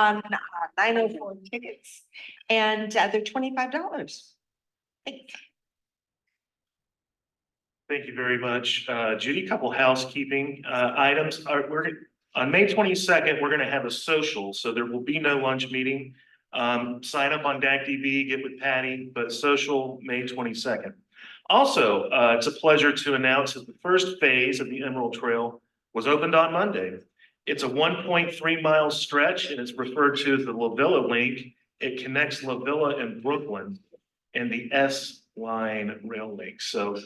on 904 tickets, and they're $25. Thanks. Thank you very much, Judy. Couple housekeeping items. On May 22nd, we're going to have a social, so there will be no lunch meeting. Sign up on DACDB, get with Patty, but social May 22nd. Also, it's a pleasure to announce that the first phase of the Emerald Trail was opened on Monday. It's a 1.3 mile stretch, and it's referred to as the La Villa Link. It connects La Villa and Brooklyn and the S Line rail link. So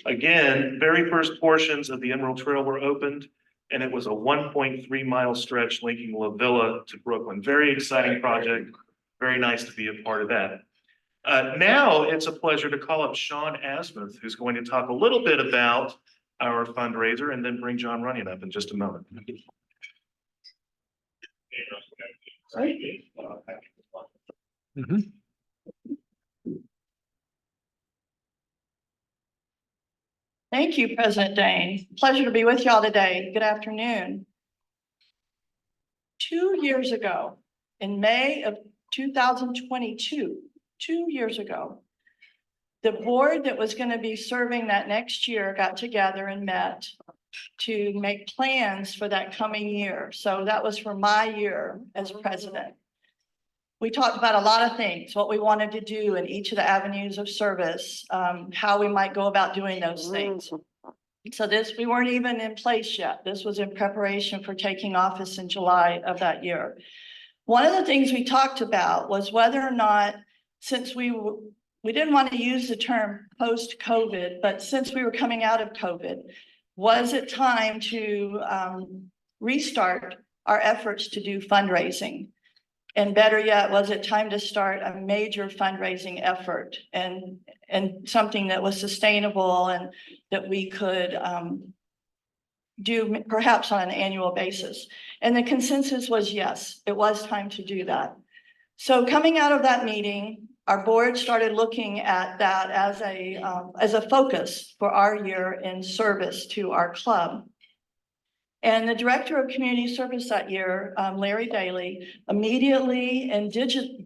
again, very first portions of the Emerald Trail were opened, and it was a 1.3 mile stretch linking La Villa to Brooklyn. Very exciting project. Very nice to be a part of that. Now it's a pleasure to call up Sean Asmuth, who's going to talk a little bit about our fundraiser, and then bring John Runyon up in just a moment. Thank you, President Dane. Pleasure to be with y'all today. Good afternoon. 2 years ago, in May of 2022, 2 years ago, the board that was going to be serving that next year got together and met to make plans for that coming year. So that was for my year as president. We talked about a lot of things, what we wanted to do in each of the avenues of service, how we might go about doing those things. So we weren't even in place yet. This was in preparation for taking office in July of that year. One of the things we talked about was whether or not, since we didn't want to use the term post-COVID, but since we were coming out of COVID, was it time to restart our efforts to do fundraising? And better yet, was it time to start a major fundraising effort and something that was sustainable and that we could do perhaps on an annual basis? And the consensus was yes, it was time to do that. So coming out of that meeting, our board started looking at that as a focus for our year in service to our club. And the director of community service that year, Larry Daly, immediately and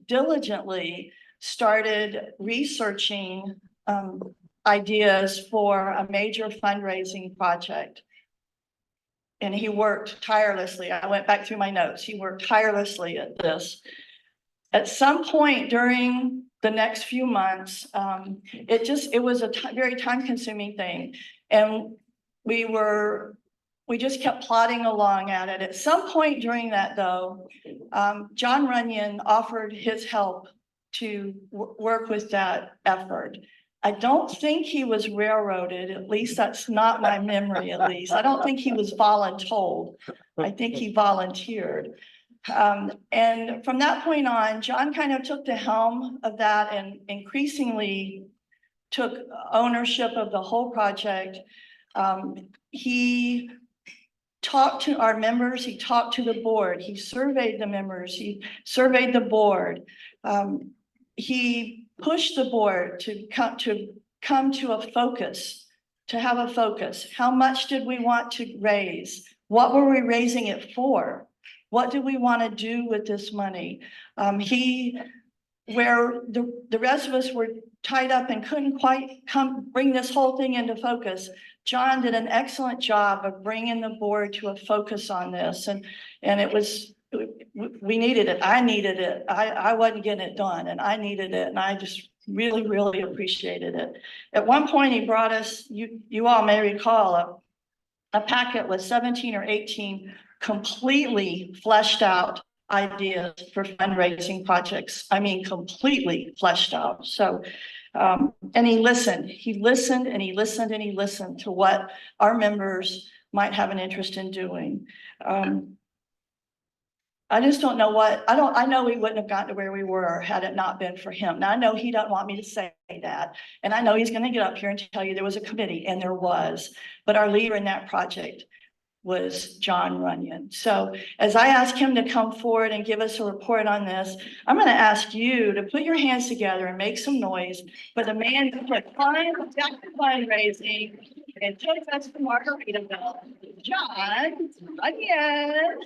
diligently started researching ideas for a major fundraising project. And he worked tirelessly. I went back through my notes. He worked tirelessly at this. At some point during the next few months, it was a very time-consuming thing. And we just kept plodding along at it. At some point during that, though, John Runyon offered his help to work with that effort. I don't think he was railroaded. At least that's not my memory, at least. I don't think he was voluntold. I think he volunteered. And from that point on, John kind of took the helm of that and increasingly took ownership of the whole project. He talked to our members, he talked to the board, he surveyed the members, he surveyed the board. He pushed the board to come to a focus, to have a focus. How much did we want to raise? What were we raising it for? What do we want to do with this money? Where the rest of us were tied up and couldn't quite bring this whole thing into focus, John did an excellent job of bringing the board to a focus on this. And we needed it. I needed it. I wasn't getting it done, and I needed it. And I just really, really appreciated it. At one point, he brought us, you all may recall, a packet with 17 or 18 completely fleshed out ideas for fundraising projects. I mean, completely fleshed out. So, and he listened and he listened and he listened to what our members might have an interest in doing. I just don't know I know we wouldn't have gotten to where we were had it not been for him. Now I know he doesn't want me to say that. And I know he's going to get up here and tell you there was a committee, and there was, but our leader in that project was John Runyon. So as I ask him to come forward and give us a report on this, I'm going to ask you to put your hands together and make some noise for the man who put fundraising and took us to Margaritaville, John Runyon.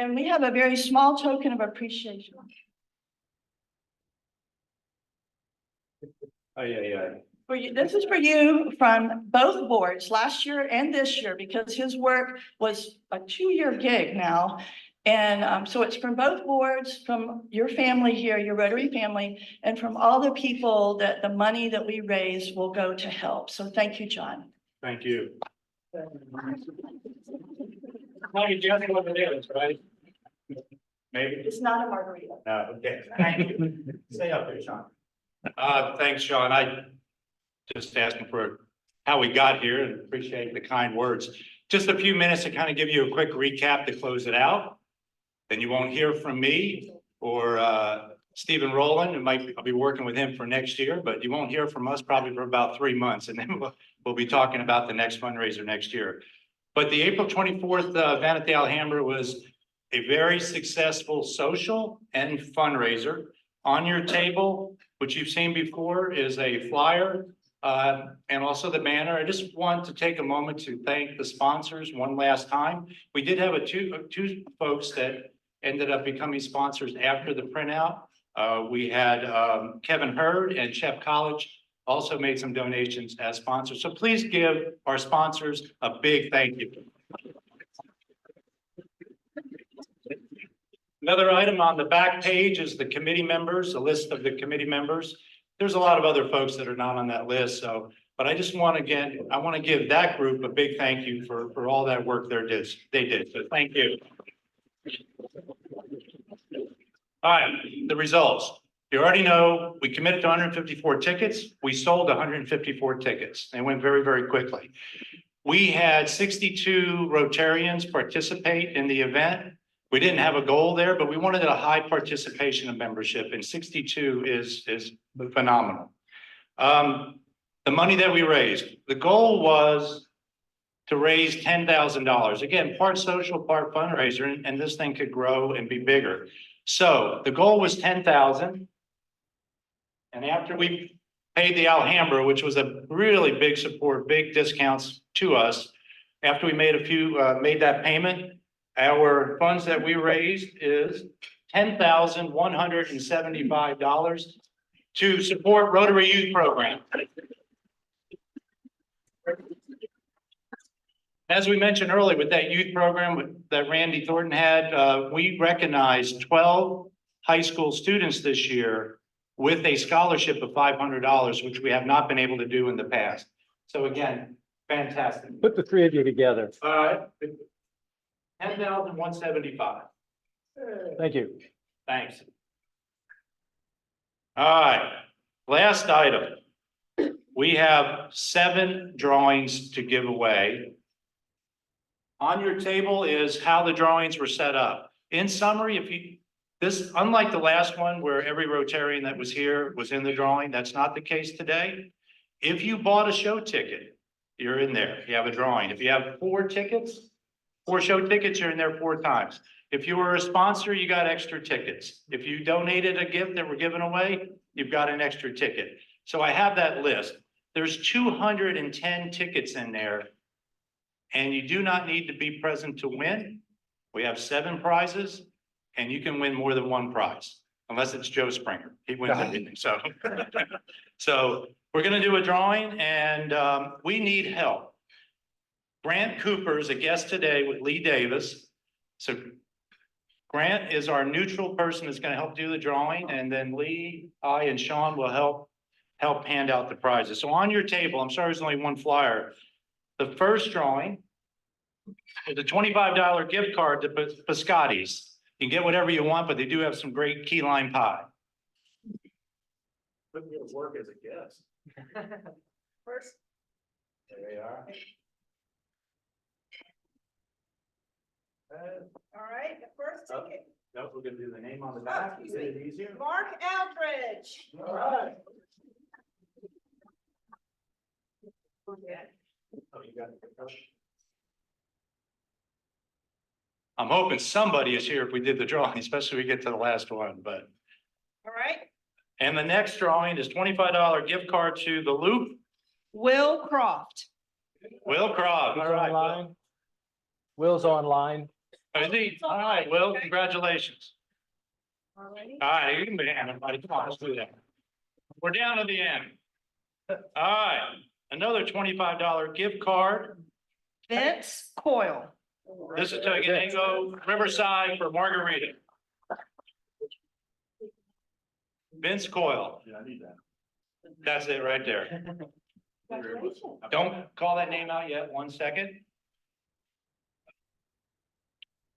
And we have a very small token of appreciation. Oh, yeah. For you, this is for you from both boards, last year and this year, because his work was a 2-year gig now. And so it's from both boards, from your family here, your Rotary family, and from all the people that the money that we raise will go to help. So thank you, John. Thank you. Now you just know what it is, right? Maybe. It's not a margarita. No, okay. Thank you. Stay up there, Sean. Thanks, Sean. I just asking for how we got here and appreciate the kind words. Just a few minutes to kind of give you a quick recap to close it out. Then you won't hear from me or Stephen Rowland. I'll be working with him for next year, but you won't hear from us probably for about 3 months, and then we'll be talking about the next fundraiser next year. But the April 24th event at the Alhambra was a very successful social and fundraiser. On your table, which you've seen before, is a flyer and also the banner. I just want to take a moment to thank the sponsors one last time. We did have two folks that ended up becoming sponsors after the printout. We had Kevin Hurd and Chef College also made some donations as sponsors. So please give our sponsors a big thank you. Another item on the back page is the committee members, a list of the committee members. There's a lot of other folks that are not on that list. So, but I just want to give that group a big thank you for all that work they did. So thank you. All right, the results. You already know we committed to 154 tickets. We sold 154 tickets. They went very, very quickly. We had 62 Rotarians participate in the event. We didn't have a goal there, but we wanted a high participation of membership, and 62 is phenomenal. The money that we raised, the goal was to raise $10,000. Again, part social, part fundraiser, and this thing could grow and be bigger. So the goal was 10,000. And after we paid the Alhambra, which was a really big support, big discounts to us, after we made that payment, our funds that we raised is $10,175 to support Rotary Youth Program. As we mentioned earlier, with that youth program that Randy Thornton had, we recognized 12 high school students this year with a scholarship of $500, which we have not been able to do in the past. So again, fantastic. Put the three of you together. $10,175. Thank you. Thanks. All right, last item. We have 7 drawings to give away. On your table is how the drawings were set up. In summary, unlike the last one where every Rotarian that was here was in the drawing, that's not the case today. If you bought a show ticket, you're in there. You have a drawing. If you have 4 show tickets, you're in there 4 times. If you were a sponsor, you got extra tickets. If you donated a gift that we're giving away, you've got an extra ticket. So I have that list. There's 210 tickets in there. And you do not need to be present to win. We have 7 prizes, and you can win more than 1 prize, unless it's Joe Springer. He wins everything. So, so we're going to do a drawing, and we need help. Grant Cooper is a guest today with Lee Davis. So Grant is our neutral person that's going to help do the drawing, and then Lee, I, and Sean will help hand out the prizes. So on your table, I'm sorry, there's only 1 flyer. The first drawing is a $25 gift card to Biscotti's. You can get whatever you want, but they do have some great key lime pie. Put me to work as a guest. First. There they are. All right, the first ticket, Nope, we're gonna do the name on the back. excuse Is it me. easier? Mark Aldridge. All right. Oh, you got it. I'm hoping somebody is here if we did the drawing, especially if we get to the last one, but. All right, And the next drawing is $25 gift card to the Loop. Will Croft. Will Croft. All right. Will. Online. Will's online. Is he? All right, Will, congratulations. All righty. All right, you can be everybody. Come on, let's do that. We're down to the end. All right, another $25 gift card. Vince Coyle. This is to Gennaro Riverside for margarita. Vince Coyle. Yeah, I need that. That's it right there. Congratulations. Don't call that name out yet. 1 second.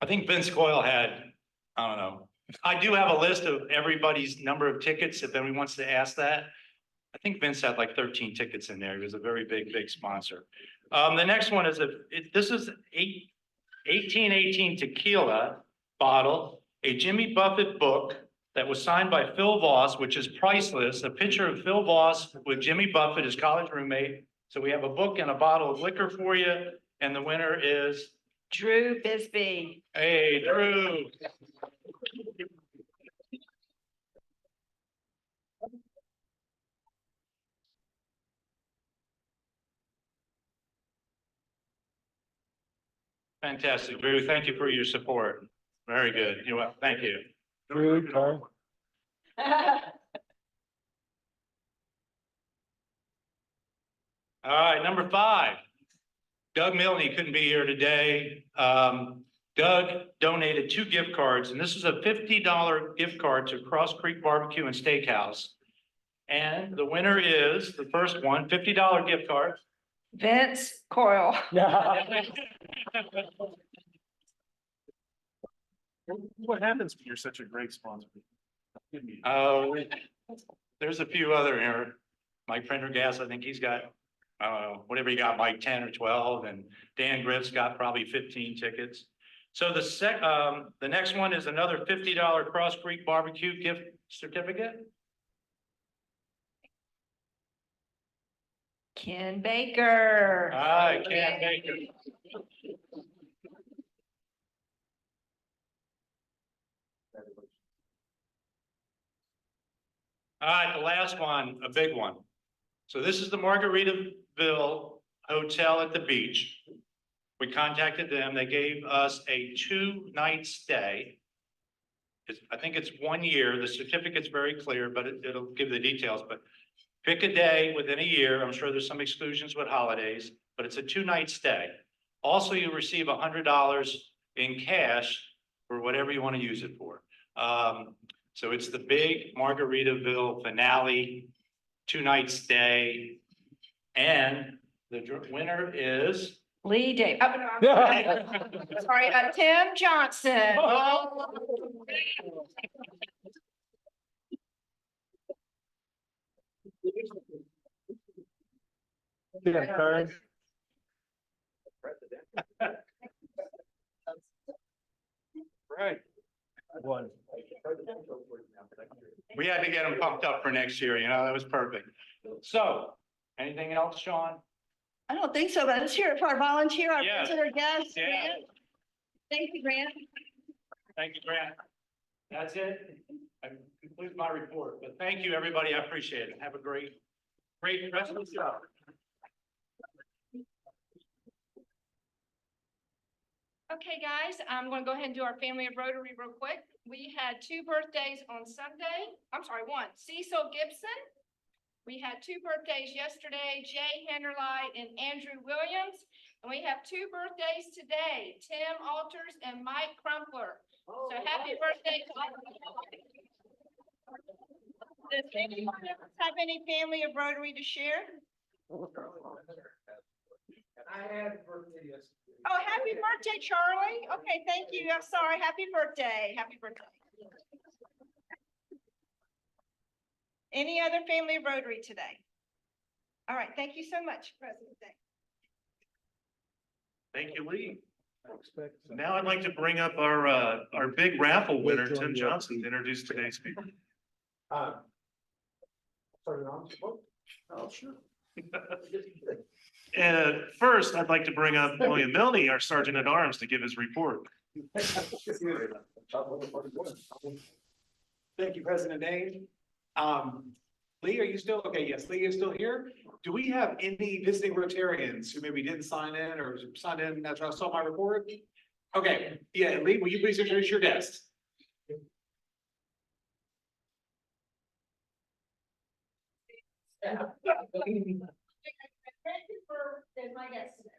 I think Vince Coyle had, I don't know. I do have a list of everybody's number of tickets if anyone wants to ask that. I think Vince had like 13 tickets in there. He was a very big sponsor. The next one is this is 1818 tequila bottle, a Jimmy Buffett book that was signed by Phil Voss, which is priceless. A picture of Phil Voss with Jimmy Buffett, his college roommate. So we have a book and a bottle of liquor for you. And the winner is, Drew Bisbee. hey, Drew. Fantastic, Drew. Thank you for your support. Very good. You're welcome. Thank you. Drew, Karen. All right, number 5. Doug Milne couldn't be here today. Doug donated 2 gift cards, and this is a $50 gift card to Cross Creek Barbecue and Steakhouse. And the winner is, the first one, $50 gift card. Vince Coyle. What happens when you're such a great sponsor? Oh, there's a few other here. Mike Prendergast, I think he's got, whatever he got, Mike 10 or 12, and Dan Griff's got probably 15 tickets. So the next one is another $50 Cross Creek Barbecue gift certificate. Ken Baker. All right, Ken Baker. All right, the last one, a big one. So this is the Margaritaville Hotel at the beach. We contacted them. They gave us a 2-night stay. I think it's 1 year. The certificate's very clear, but it'll give the details. But pick a day within a year. I'm sure there's some exclusions with holidays, but it's a 2-night stay. Also, you receive $100 in cash for whatever you want to use it for. So it's the big Margaritaville finale, 2-night stay. And the winner is. Lee Day. Sorry, Tim Johnson. Yeah, Karen. Right. One. We had to get them pumped up for next year, that was perfect. So, anything else, Sean? I don't think so, but let's hear it for our volunteer, our Yeah. visitor guest. Yeah. Grant. Thank you, Grant. Thank you, Grant. That's it. I conclude my report, but thank you, everybody. I appreciate it. Have a great rest of the show. Okay, guys, I'm gonna go ahead and do our family of Rotary real quick. We had 2 birthdays on Sunday. I'm sorry, 1. Cecil Gibson. We had 2 birthdays yesterday, Jay Henderlight and Andrew Williams. And we have 2 birthdays today, Tim Alters and Mike Crumpler. So happy birthday to all of you. Does anyone else have any family of Rotary to share? I had a birthday yesterday. Oh, happy birthday, Charlie. Okay, thank you. I'm sorry. Happy birthday. Happy birthday. Any other family of Rotary today? All right, thank you so much, President Day. Thank you, Lee. Now I'd like to bring up our big raffle winner, Tim Johnson, to introduce today's speaker. Oh, sure. And first, I'd like to bring up William Milne, our Sergeant at Arms, to give his report. Thank you, President Dane. Lee, are you still, okay, yes, Lee is still here. Do we have any visiting Rotarians who maybe didn't sign in or signed in after I saw my report? Okay, yeah, Lee, will you please introduce your guest?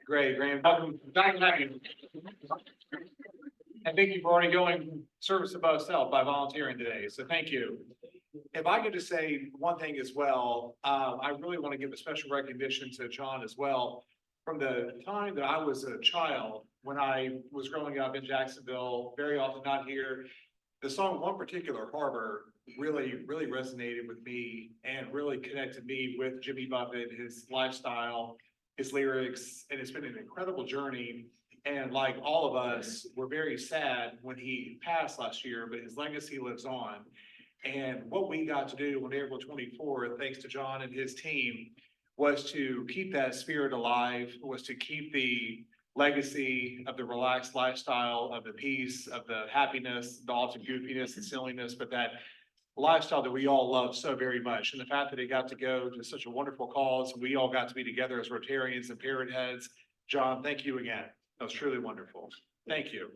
Great, Graham, welcome, back to have you. I think you've already going service above self by volunteering today, so thank you. If I could just say one thing as well, I really want to give a special recognition to John as well. From the time that I was a child, when I was growing up in Jacksonville, very often not here, the song One Particular Harbor really resonated with me and really connected me with Jimmy Buffett, his lifestyle, his lyrics, and it's been an incredible journey. And like all of us, we're very sad when he passed last year, but his legacy lives on. And what we got to do on April 24th, thanks to John and his team, was to keep that spirit alive, was to keep the legacy of the relaxed lifestyle, of the peace, of the happiness, the often goofiness and silliness, but that lifestyle that we all love so very much. And the fact that it got to go to such a wonderful cause, and we all got to be together as Rotarians and parent heads. John, thank you again. That was truly wonderful. Thank you.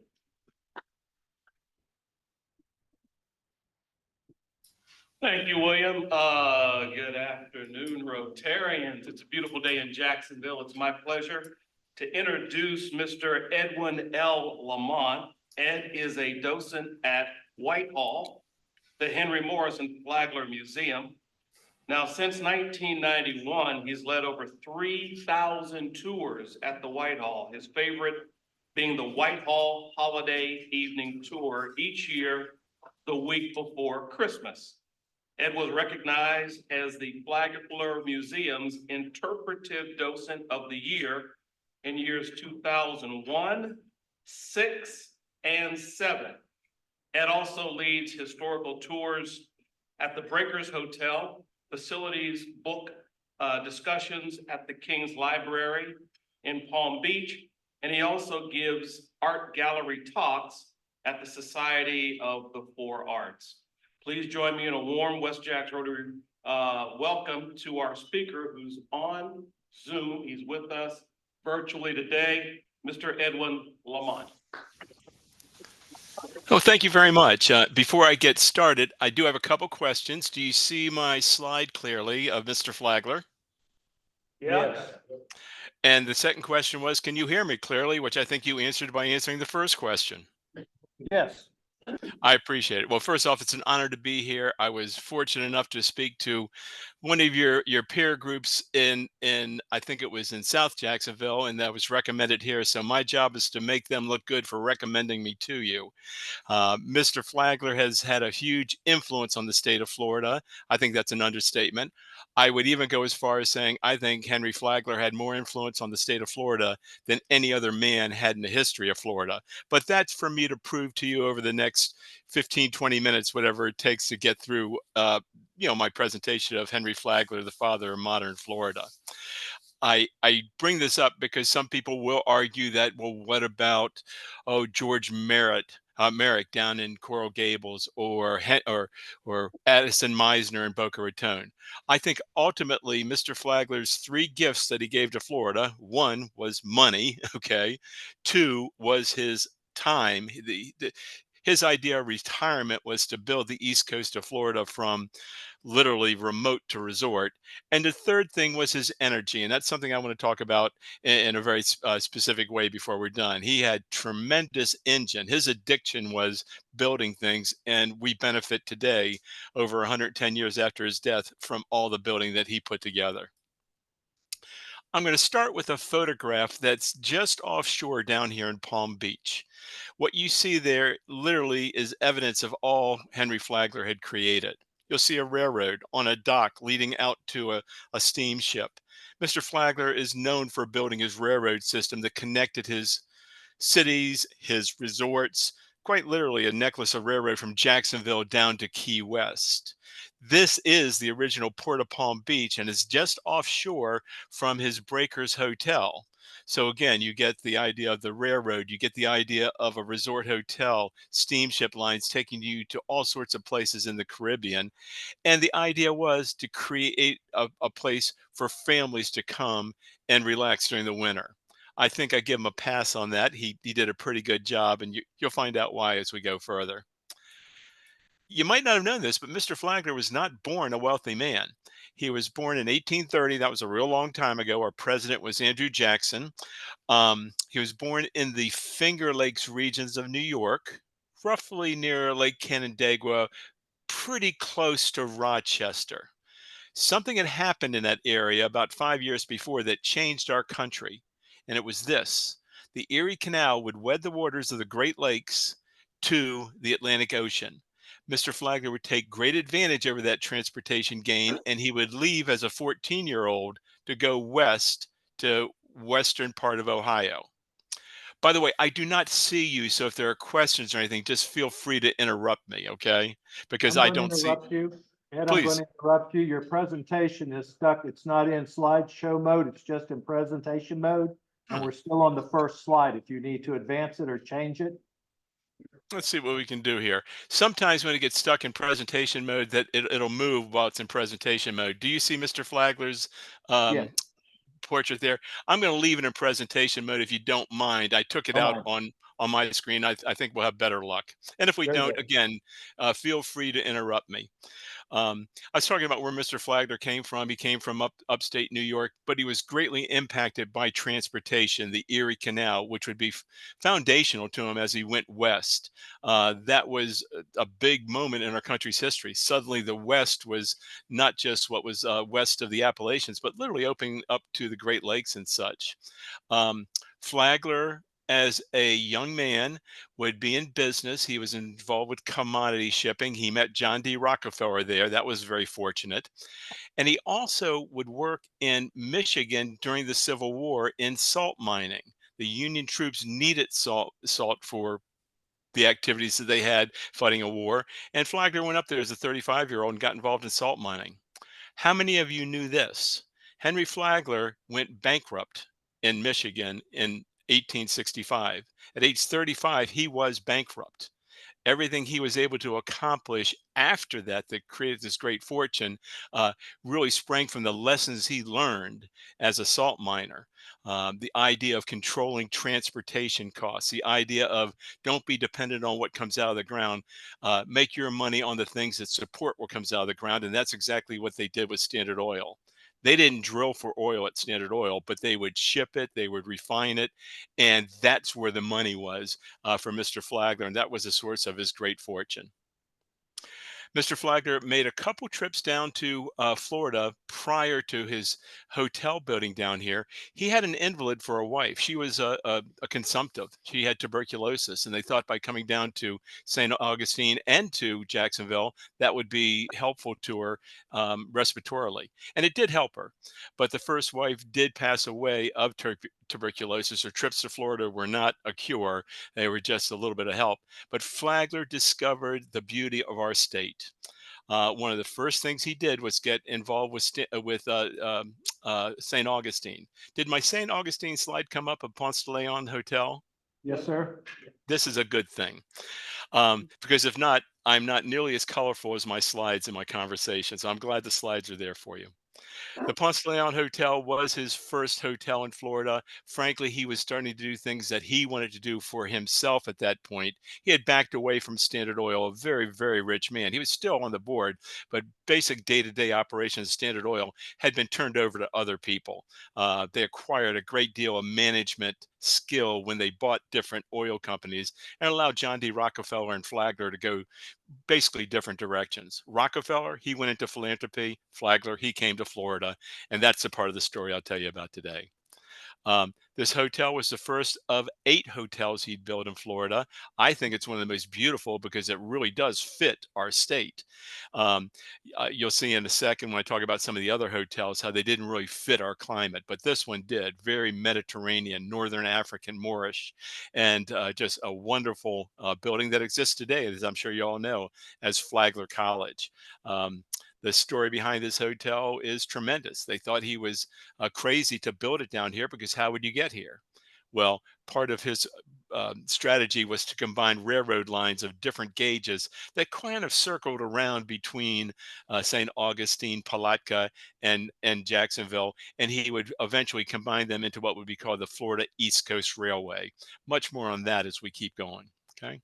Thank you, William. Good afternoon, Rotarians. It's a beautiful day in Jacksonville. It's my pleasure to introduce Mr. Edwin L. Lamont. Ed is a docent at Whitehall, the Henry Morrison Flagler Museum. Now, since 1991, he's led over 3,000 tours at the Whitehall, his favorite being the Whitehall Holiday Evening Tour each year, the week before Christmas. Ed was recognized as the Flagler Museum's Interpretive Docent of the Year in years 2001, 6, and 7. Ed also leads historical tours at the Breakers Hotel, facilities book discussions at the King's Library in Palm Beach, and he also gives art gallery talks at the Society of the Four Arts. Please join me in a warm West Jacks Rotary welcome to our speaker who's on Zoom. He's with us virtually today, Mr. Edwin Lamont. Oh, thank you very much. Before I get started, I do have a couple questions. Do you see my slide clearly of Mr. Flagler? Yes. And the second question was, can you hear me clearly? Which I think you answered by answering the first question. Yes. I appreciate it. Well, first off, it's an honor to be here. I was fortunate enough to speak to one of your peer groups in I think it was in South Jacksonville, and that was recommended here. So my job is to make them look good for recommending me to you. Mr. Flagler has had a huge influence on the state of Florida. I think that's an understatement. I would even go as far as saying I think Henry Flagler had more influence on the state of Florida than any other man had in the history of Florida. But that's for me to prove to you over the next 15, 20 minutes, whatever it takes to get through, my presentation of Henry Flagler, the father of modern Florida. I bring this up because some people will argue that, well, what about, George Merrick down in Coral Gables, or Addison Meisner in Boca Raton. I think ultimately Mr. Flagler's three gifts that he gave to Florida: one was money, okay, two was his time. His idea of retirement was to build the east coast of Florida from literally remote to resort. And the third thing was his energy. And that's something I want to talk about in a very specific way before we're done. He had tremendous engine. His addiction was building things. And we benefit today, over 110 years after his death, from all the building that he put together. I'm going to start with a photograph that's just offshore down here in Palm Beach. What you see there literally is evidence of all Henry Flagler had created. You'll see a railroad on a dock leading out to a steamship. Mr. Flagler is known for building his railroad system that connected his cities, his resorts, quite literally a necklace of railroad from Jacksonville down to Key West. This is the original Port of Palm Beach and is just offshore from his Breakers Hotel. So again, you get the idea of the railroad, you get the idea of a resort hotel, steamship lines taking you to all sorts of places in the Caribbean. And the idea was to create a place for families to come and relax during the winter. I think I give him a pass on that. He did a pretty good job, and you'll find out why as we go further. You might not have known this, but Mr. Flagler was not born a wealthy man. He was born in 1830. That was a real long time ago. Our president was Andrew Jackson. He was born in the Finger Lakes regions of New York, roughly near Lake Canandaigua, pretty close to Rochester. Something had happened in that area about 5 years before that changed our country. And it was this: the Erie Canal would wed the waters of the Great Lakes to the Atlantic Ocean. Mr. Flagler would take great advantage over that transportation gain, and he would leave as a 14-year-old to go west to western part of Ohio. By the way, I do not see you, so if there are questions or anything, just feel free to interrupt me, okay? Because I'm I going to don't see. interrupt you. Ed, I'm going Please. to interrupt you. Your presentation is stuck. It's not in slideshow mode. It's just in presentation mode. And we're still on the first slide. If you need to advance it or change it. Let's see what we can do here. Sometimes when it gets stuck in presentation mode, that it'll move while it's in presentation mode. Do you see Mr. Flagler's Yes. portrait there? I'm going to leave it in presentation mode if you don't mind. I took it All out right. on my screen. I think we'll have better luck. And if we Very don't, good. again, feel free to interrupt me. I was talking about where Mr. Flagler came from. He came from upstate New York, but he was greatly impacted by transportation, the Erie Canal, which would be foundational to him as he went west. That was a big moment in our country's history. Suddenly, the West was not just what was west of the Appalachians, but literally opening up to the Great Lakes and such. Flagler, as a young man, would be in business. He was involved with commodity shipping. He met John D. Rockefeller there. That was very fortunate. And he also would work in Michigan during the Civil War in salt mining. The Union troops needed salt for the activities that they had fighting a war. And Flagler went up there as a 35-year-old and got involved in salt mining. How many of you knew this? Henry Flagler went bankrupt in Michigan in 1865. At age 35, he was bankrupt. Everything he was able to accomplish after that, that created this great fortune, uh, really sprang from the lessons he learned as a salt miner. The idea of controlling transportation costs, the idea of don't be dependent on what comes out of the ground, make your money on the things that support what comes out of the ground. And that's exactly what they did with Standard Oil. They didn't drill for oil at Standard Oil, but they would ship it, they would refine it, and that's where the money was for Mr. Flagler, and that was the source of his great fortune. Mr. Flagler made a couple trips down to Florida prior to his hotel building down here. He had an invalid for a wife. She was a consumptive. She had tuberculosis, and they thought by coming down to St. Augustine and to Jacksonville, that would be helpful to her respiratorily. And it did help her. But the first wife did pass away of tuberculosis. Her trips to Florida were not a cure, they were just a little bit of help. But Flagler discovered the beauty of our state. One of the first things he did was get involved with St. Augustine. Did my St. Augustine slide come up of Ponce de Leon Hotel? Yes, sir. This is a good thing. Because if not, I'm not nearly as colorful as my slides in my conversation. So I'm glad the slides are there for you. The Ponce de Leon Hotel was his first hotel in Florida. Frankly, he was starting to do things that he wanted to do for himself at that point. He had backed away from Standard Oil, a very, very rich man. He was still on the board, but basic day-to-day operations of Standard Oil had been turned over to other people. They acquired a great deal of management skill when they bought different oil companies and allowed John D. Rockefeller and Flagler to go basically different directions. Rockefeller, he went into philanthropy. Flagler, he came to Florida. And that's the part of the story I'll tell you about today. This hotel was the first of 8 hotels he'd built in Florida. I think it's one of the most beautiful because it really does fit our state. You'll see in a second when I talk about some of the other hotels how they didn't really fit our climate, but this one did. Very Mediterranean, Northern African, Moorish, and just a wonderful building that exists today, as I'm sure you all know, as Flagler College. The story behind this hotel is tremendous. They thought he was crazy to build it down here because how would you get here? Well, part of his strategy was to combine railroad lines of different gauges that kind of circled around between St. Augustine, Palatka, and Jacksonville, and he would eventually combine them into what would be called the Florida East Coast Railway. Much more on that as we keep going. Okay.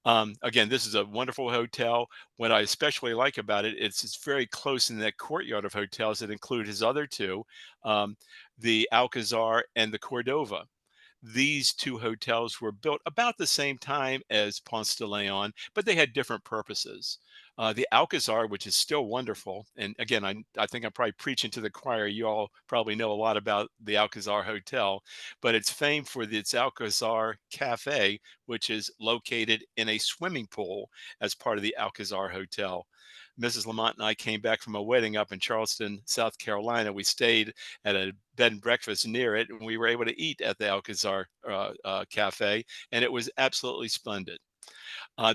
Again, this is a wonderful hotel. What I especially like about it, it's very close in that courtyard of hotels that include his other two, um, the Alcazar and the Cordova. These two hotels were built about the same time as Ponce de Leon, but they had different purposes. The Alcazar, which is still wonderful, and again, I think I'm probably preaching to the choir. You all probably know a lot about the Alcazar Hotel, but it's famed for its Alcazar Cafe, which is located in a swimming pool as part of the Alcazar Hotel. Mrs. Lamont and I came back from a wedding up in Charleston, South Carolina. We stayed at a bed and breakfast near it, and we were able to eat at the Alcazar Cafe, and it was absolutely splendid.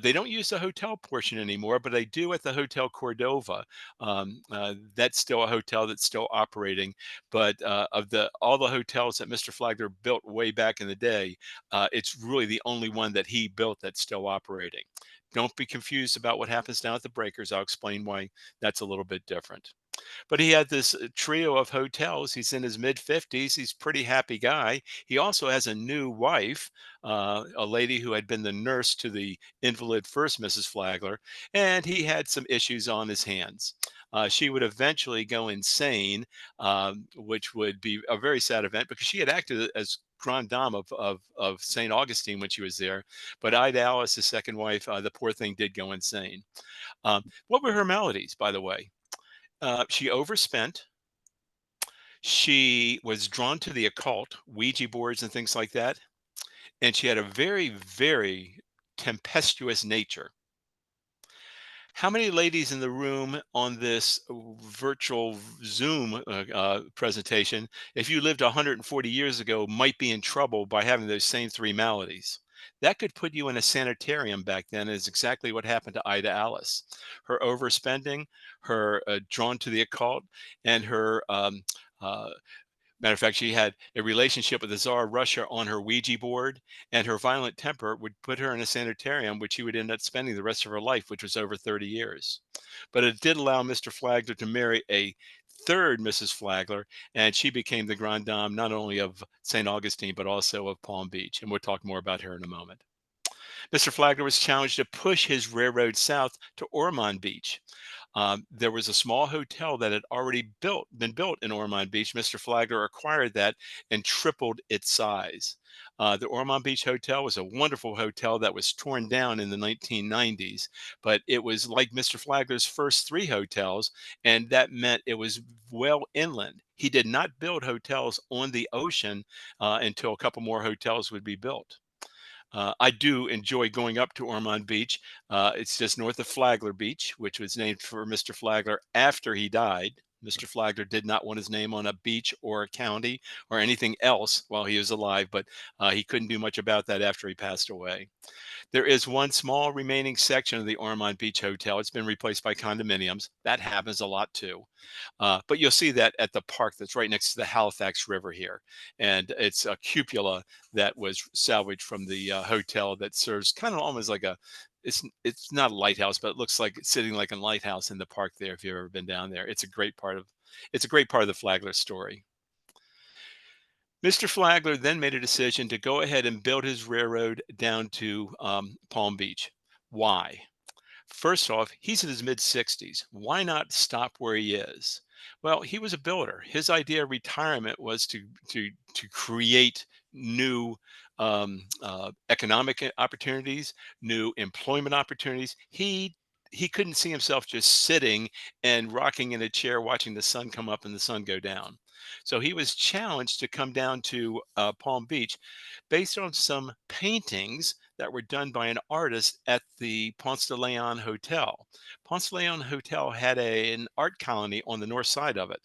They don't use the hotel portion anymore, but they do at the Hotel Cordova. That's still a hotel that's still operating. But of the all the hotels that Mr. Flagler built way back in the day, it's really the only one that he built that's still operating. Don't be confused about what happens down at the Breakers. I'll explain why that's a little bit different. But he had this trio of hotels. He's in his mid 50s. He's a pretty happy guy. He also has a new wife, a lady who had been the nurse to the invalid first Mrs. Flagler, and he had some issues on his hands. She would eventually go insane, which would be a very sad event because she had acted as Grand Dame of St. Augustine when she was there. But Ida Alice, his second wife, the poor thing did go insane. What were her maladies, by the way? She overspent. She was drawn to the occult, Ouija boards and things like that. And she had a very, very tempestuous nature. How many ladies in the room on this virtual Zoom presentation, if you lived 140 years ago, might be in trouble by having those same three maladies? That could put you in a sanitarium back then, is exactly what happened to Ida Alice. Her overspending, her drawn to the occult, and her uh, matter of fact, she had a relationship with the Tsar of Russia on her Ouija board, and her violent temper would put her in a sanitarium, which she would end up spending the rest of her life, which was over 30 years. But it did allow Mr. Flagler to marry a third Mrs. Flagler, and she became the Grande Dame not only of St. Augustine, but also of Palm Beach. And we'll talk more about her in a moment. Mr. Flagler was challenged to push his railroad south to Ormond Beach. There was a small hotel that had already been built in Ormond Beach. Mr. Flagler acquired that and tripled its size. The Ormond Beach Hotel was a wonderful hotel that was torn down in the 1990s, but it was like Mr. Flagler's first three hotels, and that meant it was well inland. He did not build hotels on the ocean until a couple more hotels would be built. I do enjoy going up to Ormond Beach. It's just north of Flagler Beach, which was named for Mr. Flagler after he died. Mr. Flagler did not want his name on a beach or a county or anything else while he was alive, but he couldn't do much about that after he passed away. There is one small remaining section of the Ormond Beach Hotel. It's been replaced by condominiums. That happens a lot too. But you'll see that at the park that's right next to the Halifax River here. And it's a cupola that was salvaged from the hotel that serves kind of almost like it's not a lighthouse, but it looks like it's sitting like a lighthouse in the park there. If you've ever been down there, it's a great part of the Flagler story. Mr. Flagler then made a decision to go ahead and build his railroad down to Palm Beach. Why? First off, he's in his mid 60s. Why not stop where he is? Well, he was a builder. His idea of retirement was to create new economic opportunities, new employment opportunities. He couldn't see himself just sitting and rocking in a chair watching the sun come up and the sun go down. So he was challenged to come down to Palm Beach based on some paintings that were done by an artist at the Ponce de Leon Hotel. Ponce de Leon Hotel had an art colony on the north side of it.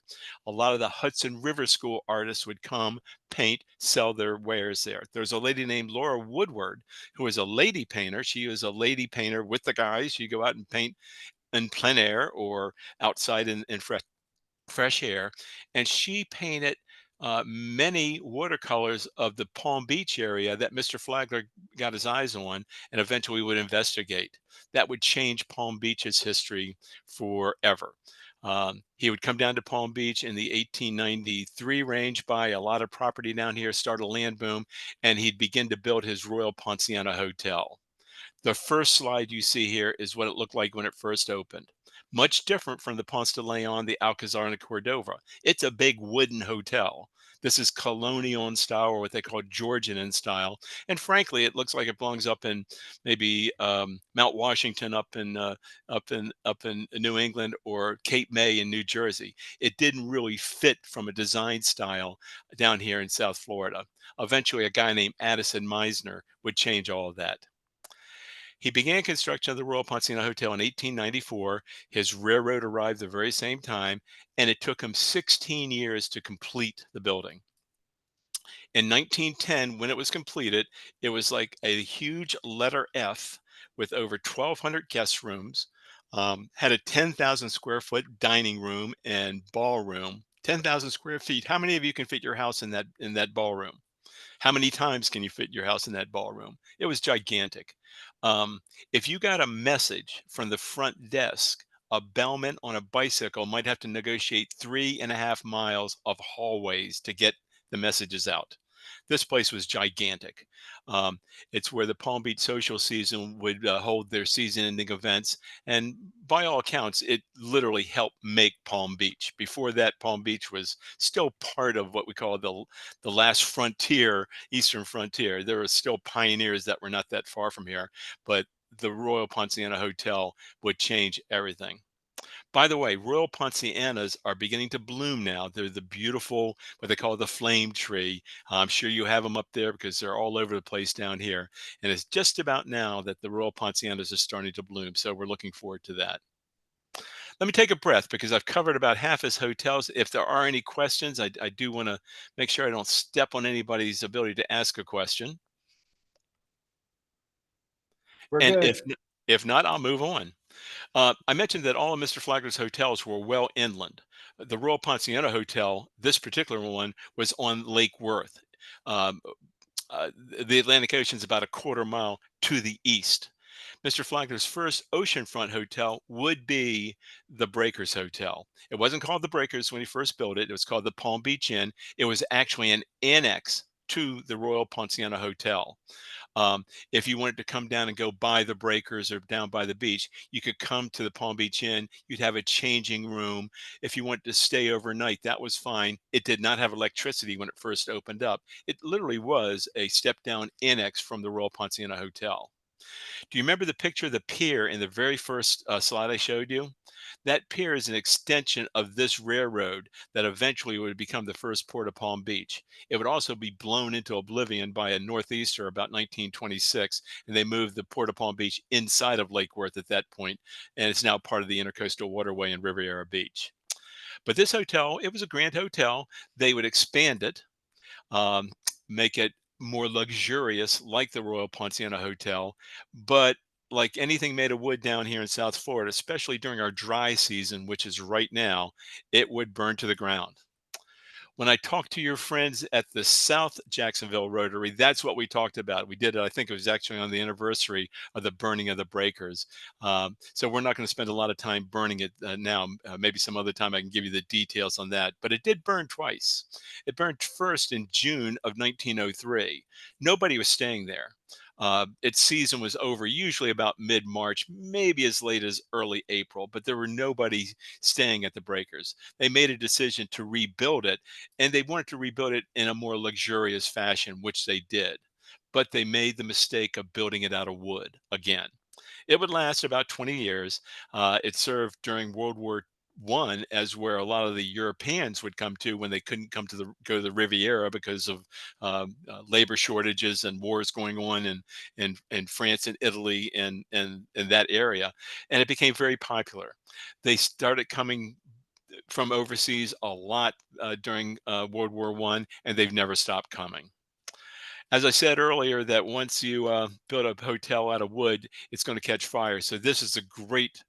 A lot of the Hudson River School artists would come, paint, sell their wares there. There's a lady named Laura Woodward who was a lady painter. She was a lady painter with the guys. She'd go out and paint in plein air or outside in fresh air. And she painted many watercolors of the Palm Beach area that Mr. Flagler got his eyes on and eventually would investigate. That would change Palm Beach's history forever. He would come down to Palm Beach in the 1893 range, buy a lot of property down here, start a land boom, and he'd begin to build his Royal Ponciana Hotel. The first slide you see here is what it looked like when it first opened. Much different from the Ponce de Leon, the Alcazar, and the Cordova. It's a big wooden hotel. This is colonial in style, or what they call Georgian in style. And frankly, it looks like it belongs up in maybe Mount Washington, up in New England, or Cape May in New Jersey. It didn't really fit from a design style down here in South Florida. Eventually, a guy named Addison Meisner would change all of that. He began construction of the Royal Ponciana Hotel in 1894. His railroad arrived the very same time, and it took him 16 years to complete the building. In 1910, when it was completed, it was like a huge letter F with over 1,200 guest rooms, had a 10,000 square foot dining room and ballroom. 10,000 square feet. How many of you can fit your house in that ballroom? How many times can you fit your house in that ballroom? It was gigantic. If you got a message from the front desk, a bellman on a bicycle might have to negotiate 3.5 miles of hallways to get the messages out. This place was gigantic. Um, it's where the Palm Beach social season would hold their season-ending events, and by all accounts, it literally helped make Palm Beach. Before that, Palm Beach was still part of what we call the last frontier, eastern frontier. There were still pioneers that were not that far from here, but the Royal Ponciana Hotel would change everything. By the way, Royal Poncianas are beginning to bloom now. They're the beautiful, what they call the flame tree. I'm sure you have them up there because they're all over the place down here. And it's just about now that the Royal Poncianas are starting to bloom. So we're looking forward to that. Let me take a breath because I've covered about half his hotels. If there are any questions, I do want to make sure I don't step on anybody's ability to ask a question. We're And good. if not, I'll move on. I mentioned that all of Mr. Flagler's hotels were well inland. The Royal Ponciana Hotel, this particular one, was on Lake Worth. Um, the Atlantic Ocean is about a quarter mile to the east. Mr. Flagler's first oceanfront hotel would be the Breakers Hotel. It wasn't called the Breakers when he first built it. It was called the Palm Beach Inn. It was actually an annex to the Royal Ponciana Hotel. If you wanted to come down and go by the breakers or down by the beach, you could come to the Palm Beach Inn. You'd have a changing room. If you wanted to stay overnight, that was fine. It did not have electricity when it first opened up. It literally was a step down annex from the Royal Ponciana Hotel. Do you remember the picture of the pier in the very first slide I showed you? That pier is an extension of this railroad that eventually would become the first port of Palm Beach. It would also be blown into oblivion by a northeaster about 1926, and they moved the port of Palm Beach inside of Lake Worth at that point, and it's now part of the Intercoastal Waterway in Riviera Beach. But this hotel, it was a grand hotel. They would expand it, um, make it more luxurious, like the Royal Ponciana Hotel. But like anything made of wood down here in South Florida, especially during our dry season, which is right now, it would burn to the ground. When I talked to your friends at the South Jacksonville Rotary, that's what we talked about. We did it, I think it was actually on the anniversary of the burning of the breakers. So we're not going to spend a lot of time burning it now. Maybe some other time I can give you the details on that. But it did burn twice. It burned first in June of 1903. Nobody was staying there. Its season was over usually about mid-March, maybe as late as early April, but there were nobody staying at the breakers. They made a decision to rebuild it, and they wanted to rebuild it in a more luxurious fashion, which they did. But they made the mistake of building it out of wood again. It would last about 20 years. It served during World War I as where a lot of the Europeans would come to when they couldn't go to the Riviera because of labor shortages and wars going on in France and Italy and that area, and it became very popular. They started coming from overseas a lot during World War I, and they've never stopped coming. As I said earlier, that once you build a hotel out of wood, it's going to catch fire. So this is a great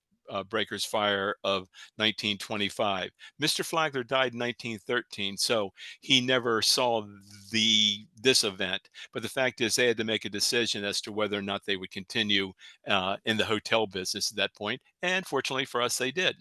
breakers fire of 1925. Mr. Flagler died in 1913, so he never saw this event. But the fact is, they had to make a decision as to whether or not they would continue in the hotel business at that point. And fortunately for us, they did,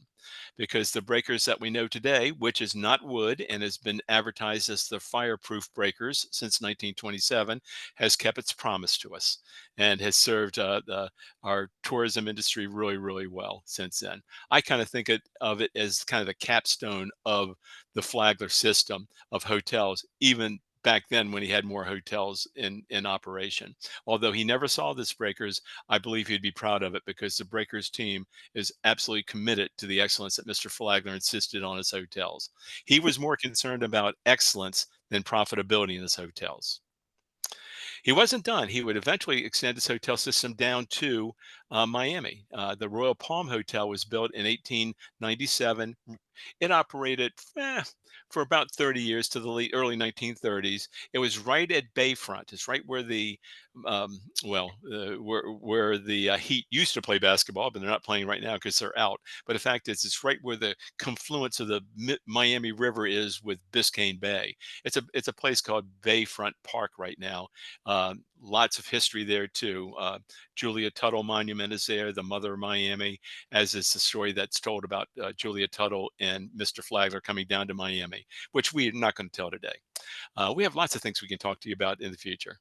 because the breakers that we know today, which is not wood and has been advertised as the fireproof breakers since 1927, has kept its promise to us and has served our tourism industry really, really well since then. I kind of think of it as kind of the capstone of the Flagler system of hotels, even back then when he had more hotels in operation. Although he never saw this breakers, I believe he'd be proud of it, because the breakers team is absolutely committed to the excellence that Mr. Flagler insisted on his hotels. He was more concerned about excellence than profitability in his hotels. He wasn't done. He would eventually extend his hotel system down to Miami. The Royal Palm Hotel was built in 1897. It operated for about 30 years, to the early 1930s. It was right at Bayfront. It's right where the where the Heat used to play basketball, but they're not playing right now because they're out. But the fact is, it's right where the confluence of the Miami River is with Biscayne Bay. It's a place called Bayfront Park right now. Lots of history there too. Julia Tuttle Monument is there, the mother of Miami, as is the story that's told about Julia Tuttle and Mr. Flagler coming down to Miami, which we're not going to tell today. We have lots of things we can talk to you about in the future.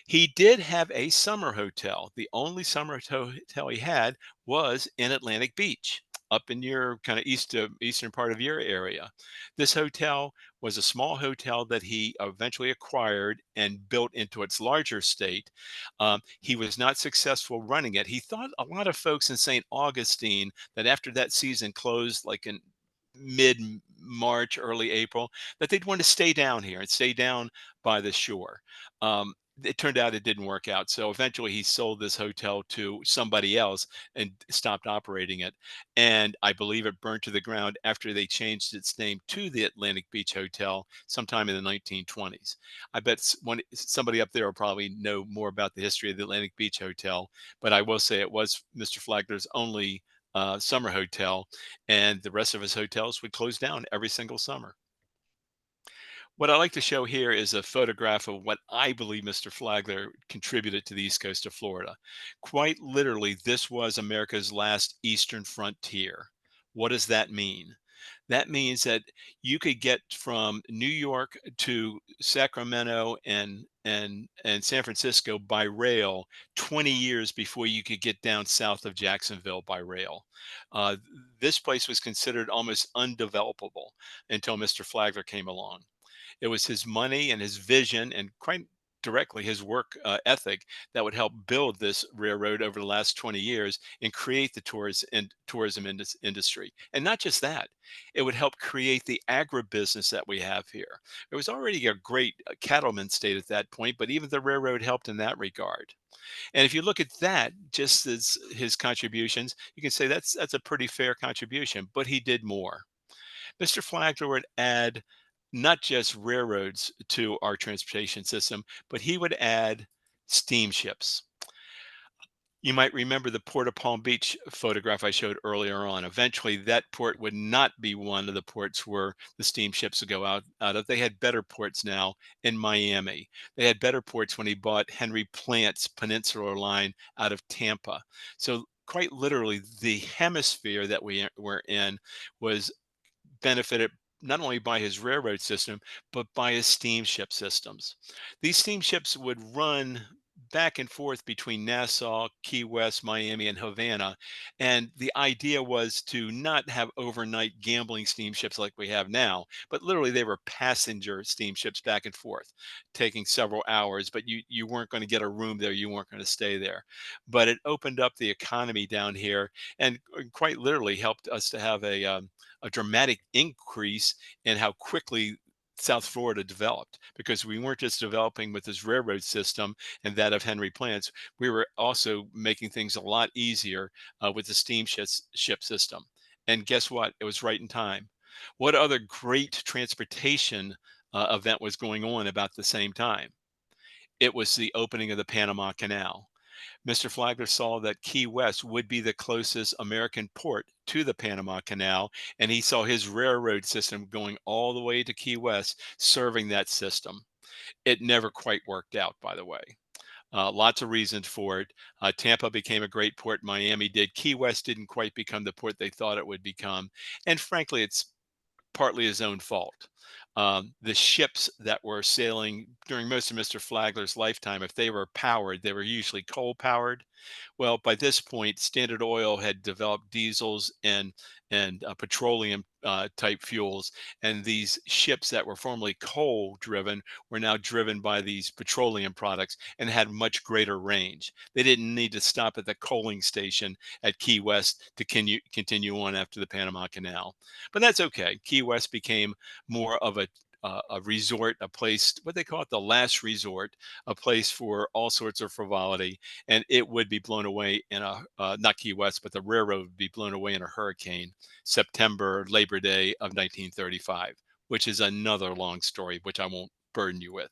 He did have a summer hotel. The only summer hotel he had was in Atlantic Beach, up in your kind of eastern part of your area. This hotel was a small hotel that he eventually acquired and built into its larger state. He was not successful running it. He thought, a lot of folks in St. Augustine, that after that season closed, like in mid March, early April, that they'd want to stay down here and stay down by the shore. It turned out it didn't work out. So eventually he sold this hotel to somebody else and stopped operating it. And I believe it burned to the ground after they changed its name to the Atlantic Beach Hotel sometime in the 1920s. I bet somebody up there will probably know more about the history of the Atlantic Beach Hotel, but I will say it was Mr. Flagler's only summer hotel, and the rest of his hotels would close down every single summer. What I like to show here is a photograph of what I believe Mr. Flagler contributed to the east coast of Florida. Quite literally, this was America's last eastern frontier. What does that mean? That means that you could get from New York to Sacramento and San Francisco by rail 20 years before you could get down south of Jacksonville by rail. Uh, this place was considered almost undevelopable until Mr. Flagler came along. It was his money and his vision, and quite directly his work ethic, that would help build this railroad over the last 20 years and create the tourism industry. And not just that, it would help create the agribusiness that we have here. It was already a great cattleman state at that point, but even the railroad helped in that regard. And if you look at that, just as his contributions, you can say that's a pretty fair contribution, but he did more. Mr. Flagler would add not just railroads to our transportation system, but he would add steamships. You might remember the Port of Palm Beach photograph I showed earlier on. Eventually, that port would not be one of the ports where the steamships would go out of. They had better ports now in Miami. They had better ports when he bought Henry Plant's Peninsular Line out of Tampa. So quite literally, the hemisphere that we were in was benefited not only by his railroad system, but by his steamship systems. These steamships would run back and forth between Nassau, Key West, Miami, and Havana. And the idea was to not have overnight gambling steamships like we have now, but literally they were passenger steamships back and forth, taking several hours, but you weren't going to get a room there. You weren't going to stay there. But it opened up the economy down here and quite literally helped us to have a dramatic increase in how quickly South Florida developed, because we weren't just developing with this railroad system and that of Henry Plants. We were also making things a lot easier with the ship system. And guess what? It was right in time. What other great transportation event was going on about the same time? It was the opening of the Panama Canal. Mr. Flagler saw that Key West would be the closest American port to the Panama Canal, and he saw his railroad system going all the way to Key West, serving that system. It never quite worked out, by the way. Lots of reasons for it. Tampa became a great port. Miami did. Key West didn't quite become the port they thought it would become. And frankly, it's partly his own fault. The ships that were sailing during most of Mr. Flagler's lifetime, if they were powered, they were usually coal powered. Well, by this point, Standard Oil had developed diesels and petroleum type fuels, and these ships that were formerly coal driven were now driven by these petroleum products and had much greater range. They didn't need to stop at the coaling station at Key West to continue on after the Panama Canal, but that's okay. Key West became more of a resort, a place, what they call it, the last resort, a place for all sorts of frivolity, and it would be blown away in a not Key West, but the railroad would be blown away in a hurricane, September Labor Day of 1935, which is another long story, which I won't burden you with.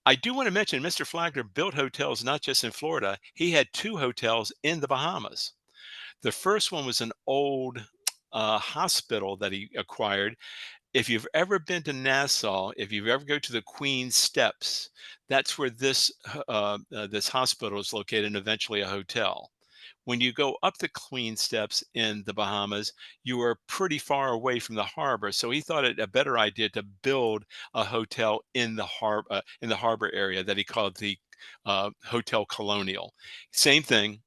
I do want to mention Mr. Flagler built hotels not just in Florida. He had two hotels in the Bahamas. The first one was an old hospital that he acquired. If you've ever been to Nassau, if you've ever go to the Queen's Steps, that's where this hospital is located, and eventually a hotel. When you go up the Queen Steps in the Bahamas, you are pretty far away from the harbor. So he thought it a better idea to build a hotel in the harbor area that he called the Hotel Colonial. Same thing,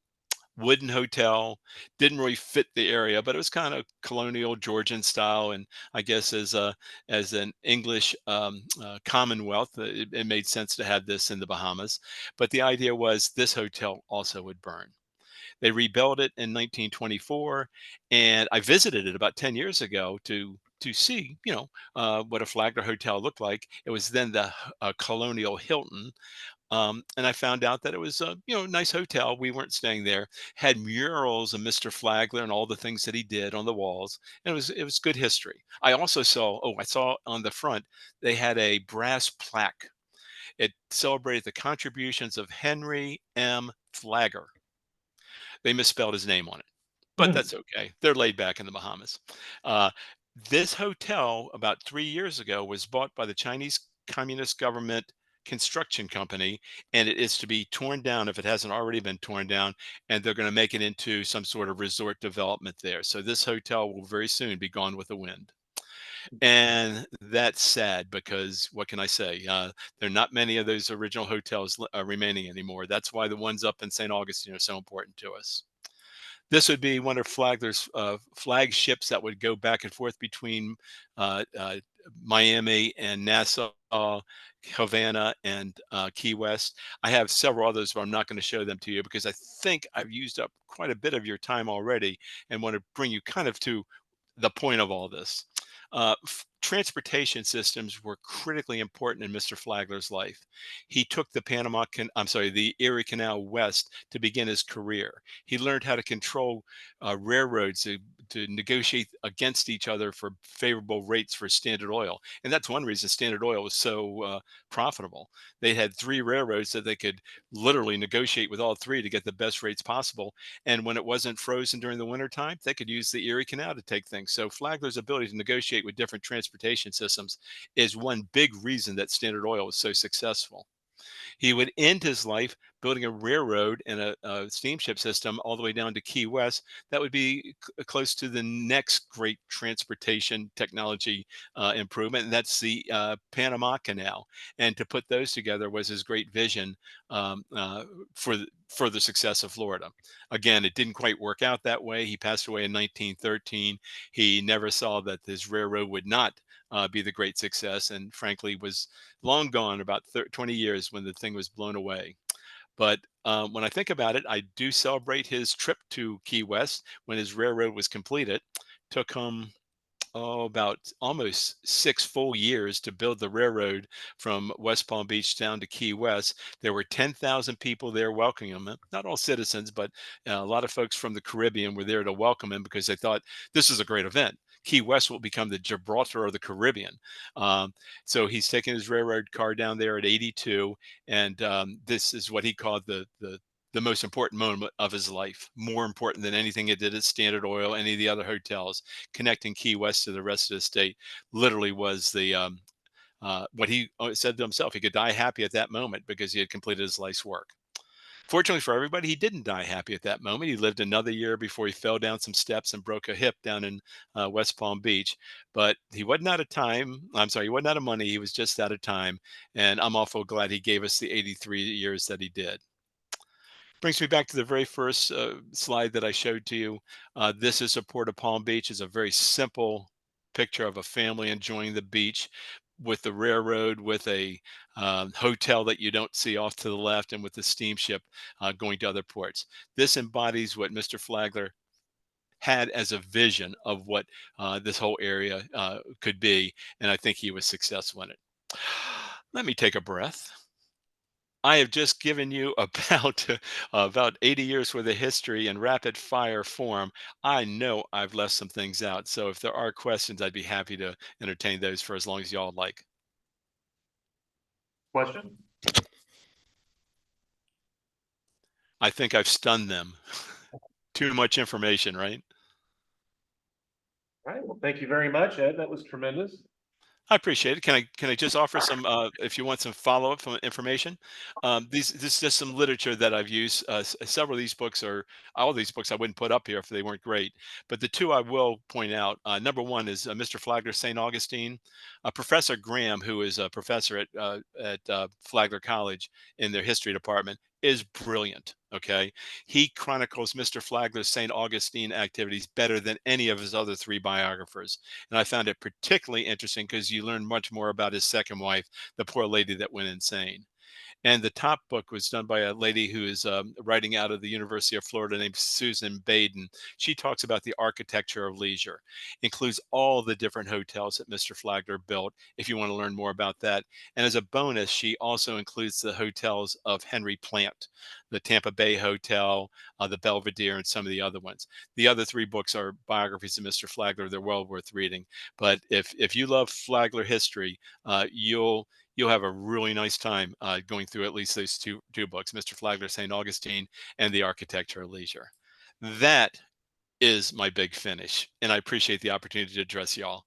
wooden hotel, didn't really fit the area, but it was kind of colonial Georgian style. And I guess as an English commonwealth, it made sense to have this in the Bahamas. But the idea was this hotel also would burn. They rebuilt it in 1924, and I visited it about 10 years ago to see, what a Flagler hotel looked like. It was then the Colonial Hilton, and I found out that it was a nice hotel. We weren't staying there. Had murals of Mr. Flagler and all the things that he did on the walls, and it was good history. I saw on the front they had a brass plaque. It celebrated the contributions of Henry M. Flagler. They misspelled his name on it, but that's okay. They're laid back in the Bahamas. Uh, this hotel, about 3 years ago, was bought by the Chinese Communist government construction company, and it is to be torn down if it hasn't already been torn down, and they're going to make it into some sort of resort development there. So this hotel will very soon be gone with the wind. And that's sad because what can I say? There are not many of those original hotels remaining anymore. That's why the ones up in St. Augustine are so important to us. This would be one of Flagler's flagships that would go back and forth between Miami and Nassau, Havana, and Key West. I have several others, but I'm not going to show them to you because I think I've used up quite a bit of your time already and want to bring you kind of to the point of all this. Transportation systems were critically important in Mr. Flagler's life. He took the Erie Canal west to begin his career. He learned how to control railroads to negotiate against each other for favorable rates for Standard Oil. And that's one reason Standard Oil was so profitable. They had three railroads that they could literally negotiate with all three to get the best rates possible. And when it wasn't frozen during the wintertime, they could use the Erie Canal to take things. So Flagler's ability to negotiate with different transportation systems is one big reason that Standard Oil was so successful. He would end his life building a railroad and a steamship system all the way down to Key West. That would be close to the next great transportation technology improvement, and that's the Panama Canal. And to put those together was his great vision for the success of Florida. Again, it didn't quite work out that way. He passed away in 1913. He never saw that his railroad would not be the great success, and frankly was long gone about 20 years when the thing was blown away. But when I think about it, I do celebrate his trip to Key West when his railroad was completed. Took him about almost 6 full years to build the railroad from West Palm Beach down to Key West. There were 10,000 people there welcoming him. Not all citizens, but a lot of folks from the Caribbean were there to welcome him because they thought this is a great event. Key West will become the Gibraltar of the Caribbean. So he's taking his railroad car down there at 82, and this is what he called the the most important moment of his life, more important than anything it did at Standard Oil, any of the other hotels. Connecting Key West to the rest of the state literally was the what he said to himself. He could die happy at that moment because he had completed his life's work. Fortunately for everybody, he didn't die happy at that moment. He lived another year before he fell down some steps and broke a hip down in West Palm Beach. But he wasn't out of time. I'm sorry, he wasn't out of money. He was just out of time. And I'm awful glad he gave us the 83 years that he did. Brings me back to the very first slide that I showed to you. This is a Port of Palm Beach. It's a very simple picture of a family enjoying the beach with the railroad, with a hotel that you don't see off to the left, and with the steamship going to other ports. This embodies what Mr. Flagler had as a vision of what this whole area could be, and I think he was successful in it. Let me take a breath. I have just given you about 80 years worth of history in rapid fire form. I know I've left some things out. So if there are questions, I'd be happy to entertain those for as long as y'all like. Question? I think I've stunned them. Too much information, right? All right, well, thank you very much, Ed. That was tremendous. I appreciate it. Can I just offer some, if you want some follow-up from information? This is just some literature that I've used. Several of these books all of these books I wouldn't put up here if they weren't great. But the two I will point out, number one is Mr. Flagler's St. Augustine. Professor Graham, who is a professor at Flagler College in their history department, is brilliant. Okay. He chronicles Mr. Flagler's St. Augustine activities better than any of his other three biographers. And I found it particularly interesting because you learn much more about his second wife, the poor lady that went insane. And the top book was done by a lady who is writing out of the University of Florida named Susan Baden. She talks about the architecture of leisure, includes all the different hotels that Mr. Flagler built, if you want to learn more about that. And as a bonus, she also includes the hotels of Henry Plant, the Tampa Bay Hotel, the Belvedere, and some of the other ones. The other three books are biographies of Mr. Flagler. They're well worth reading. But if you love Flagler history, you'll have a really nice time going through at least those two books, Mr. Flagler, St. Augustine, and The Architecture of Leisure. That is my big finish, and I appreciate the opportunity to address y'all.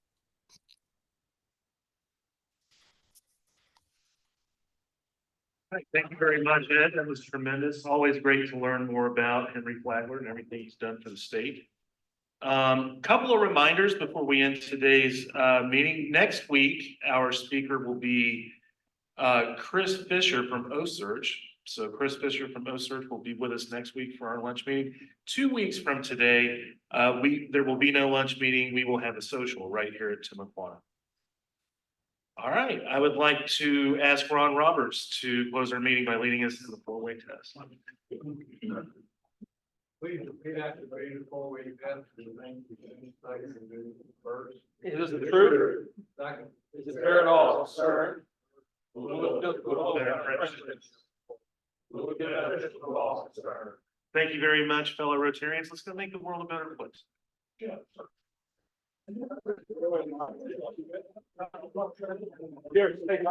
All right, thank you very much, Ed. That was tremendous. Always great to learn more about Henry Flagler and everything he's done for the state. Couple of reminders before we end today's meeting. Next week, our speaker will be Chris Fisher from OSearch. So Chris Fisher from OSearch will be with us next week for our lunch meeting. 2 weeks from today, there will be no lunch meeting. We will have a social right here at Timuquana. All right, I would like to ask Ron Roberts to close our meeting by leading us to the four-way test. Please repeat after me the four-way test. First. Is this the truth? Second. Is it fair at all, sir? Thank you very much, fellow Rotarians. Let's go make the world a better place. Here, take